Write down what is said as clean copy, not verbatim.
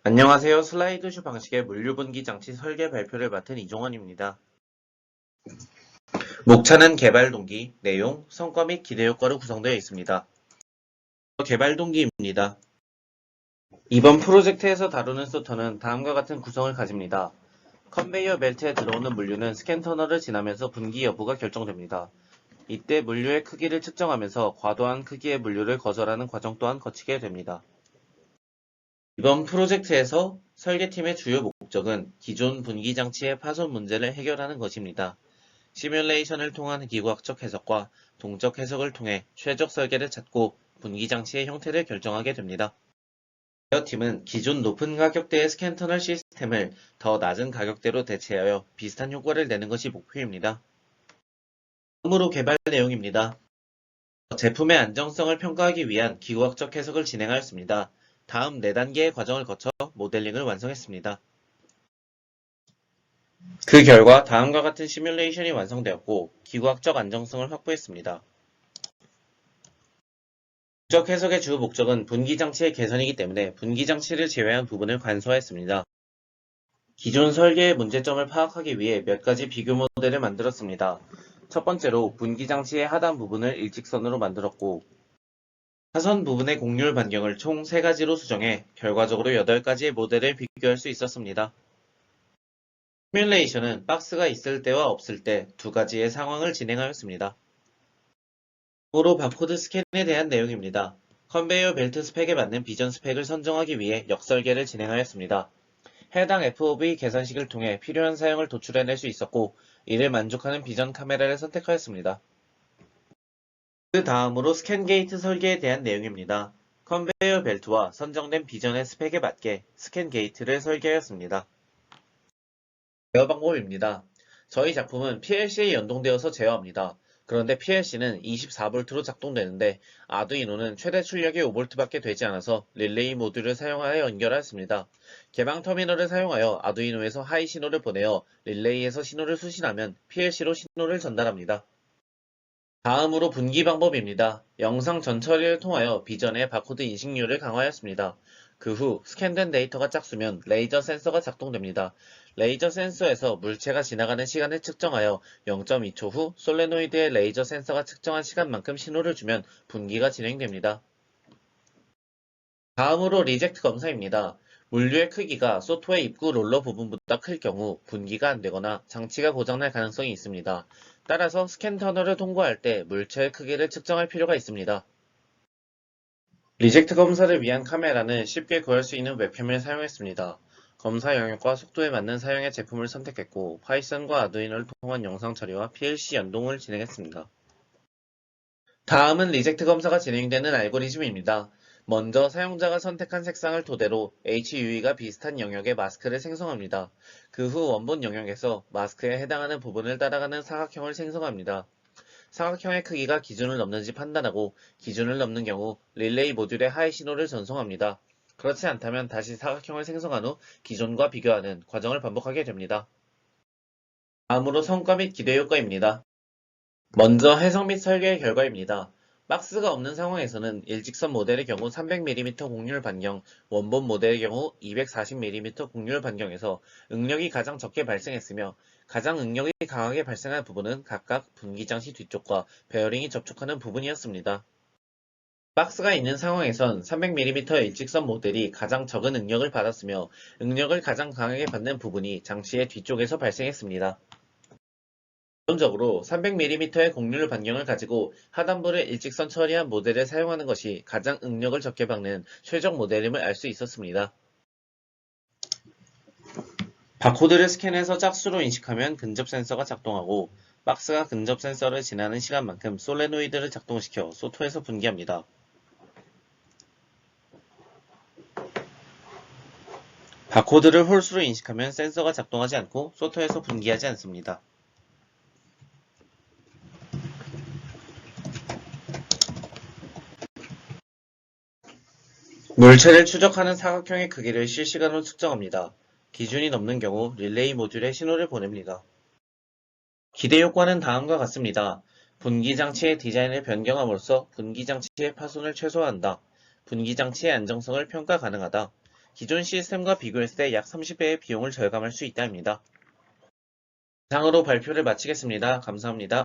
안녕하세요. 슬라이드쇼 방식의 물류분기 장치 설계 발표를 맡은 이종원입니다. 목차는 개발 동기, 내용, 성과 및 기대 효과로 구성되어 있습니다. 개발 동기입니다. 이번 프로젝트에서 다루는 소터는 다음과 같은 구성을 가집니다. 컨베이어 벨트에 들어오는 물류는 스캔 터널을 지나면서 분기 여부가 결정됩니다. 이때 물류의 크기를 측정하면서 과도한 크기의 물류를 거절하는 과정 또한 거치게 됩니다. 이번 프로젝트에서 설계팀의 주요 목적은 기존 분기 장치의 파손 문제를 해결하는 것입니다. 시뮬레이션을 통한 기구학적 해석과 동적 해석을 통해 최적 설계를 찾고 분기 장치의 형태를 결정하게 됩니다. 케어팀은 기존 높은 가격대의 스캔터널 시스템을 더 낮은 가격대로 대체하여 비슷한 효과를 내는 것이 목표입니다. 다음으로 개발 내용입니다. 제품의 안정성을 평가하기 위한 기구학적 해석을 진행하였습니다. 다음 4단계의 과정을 거쳐 모델링을 완성했습니다. 그 결과 다음과 같은 시뮬레이션이 완성되었고 기구학적 안정성을 확보했습니다. 동적 해석의 주 목적은 분기장치의 개선이기 때문에 분기장치를 제외한 부분을 간소화했습니다. 기존 설계의 문제점을 파악하기 위해 몇 가지 비교 모델을 만들었습니다. 첫 번째로 분기장치의 하단 부분을 일직선으로 만들었고 하선 부분의 곡률 반경을 총 3가지로 수정해 결과적으로 8가지의 모델을 비교할 수 있었습니다. 시뮬레이션은 박스가 있을 때와 없을 때 2가지의 상황을 진행하였습니다. 다음으로 바코드 스캔에 대한 내용입니다. 컨베이어 벨트 스펙에 맞는 비전 스펙을 선정하기 위해 역설계를 진행하였습니다. 해당 FOV 계산식을 통해 필요한 사용을 도출해낼 수 있었고 이를 만족하는 비전 카메라를 선택하였습니다. 그 다음으로 스캔 게이트 설계에 대한 내용입니다. 컨베이어 벨트와 선정된 비전의 스펙에 맞게 스캔 게이트를 설계하였습니다. 제어 방법입니다. 저희 작품은 PLC에 연동되어서 제어합니다. 그런데 PLC는 24V로 작동되는데 아두이노는 최대 출력이 5V밖에 되지 않아서 릴레이 모듈을 사용하여 연결하였습니다. 개방 터미널을 사용하여 아두이노에서 하이 신호를 보내어 릴레이에서 신호를 수신하면 PLC로 신호를 전달합니다. 다음으로 분기 방법입니다. 영상 전처리를 통하여 비전의 바코드 인식률을 강화하였습니다. 그 후 스캔된 데이터가 짝수면 레이저 센서가 작동됩니다. 레이저 센서에서 물체가 지나가는 시간을 측정하여 0.2초 후 솔레노이드의 레이저 센서가 측정한 시간만큼 신호를 주면 분기가 진행됩니다. 다음으로 리젝트 검사입니다. 물류의 크기가 소토의 입구 롤러 부분보다 클 경우 분기가 안되거나 장치가 고장날 가능성이 있습니다. 따라서 스캔 터널을 통과할 때 물체의 크기를 측정할 필요가 있습니다. 리젝트 검사를 위한 카메라는 쉽게 구할 수 있는 웹캠을 사용했습니다. 검사 영역과 속도에 맞는 사용의 제품을 선택했고 파이썬과 아두이노를 통한 영상 처리와 PLC 연동을 진행했습니다. 다음은 리젝트 검사가 진행되는 알고리즘입니다. 먼저 사용자가 선택한 색상을 토대로 HUE가 비슷한 영역의 마스크를 생성합니다. 그 후 원본 영역에서 마스크에 해당하는 부분을 따라가는 사각형을 생성합니다. 사각형의 크기가 기준을 넘는지 판단하고 기준을 넘는 경우 릴레이 모듈에 하이 신호를 전송합니다. 그렇지 않다면 다시 사각형을 생성한 후 기존과 비교하는 과정을 반복하게 됩니다. 다음으로 성과 및 기대 효과입니다. 먼저 해석 및 설계의 결과입니다. 박스가 없는 상황에서는 일직선 모델의 경우 300mm 곡률 반경, 원본 모델의 경우 240mm 곡률 반경에서 응력이 가장 적게 발생했으며 가장 응력이 강하게 발생한 부분은 각각 분기장치 뒤쪽과 베어링이 접촉하는 부분이었습니다. 박스가 있는 상황에선 300mm 일직선 모델이 가장 적은 응력을 받았으며 응력을 가장 강하게 받는 부분이 장치의 뒤쪽에서 발생했습니다. 기본적으로 300mm의 곡률 반경을 가지고 하단부를 일직선 처리한 모델을 사용하는 것이 가장 응력을 적게 받는 최적 모델임을 알 수 있었습니다. 바코드를 스캔해서 짝수로 인식하면 근접 센서가 작동하고 박스가 근접 센서를 지나는 시간만큼 솔레노이드를 작동시켜 소토에서 분기합니다. 바코드를 홀수로 인식하면 센서가 작동하지 않고 소토에서 분기하지 않습니다. 물체를 추적하는 사각형의 크기를 실시간으로 측정합니다. 기준이 넘는 경우 릴레이 모듈에 신호를 보냅니다. 기대 효과는 다음과 같습니다. 분기장치의 디자인을 변경함으로써 분기장치의 파손을 최소화한다. 분기장치의 안정성을 평가 가능하다. 기존 시스템과 비교했을 때 약 30배의 비용을 절감할 수 있다입니다. 이상으로 발표를 마치겠습니다. 감사합니다.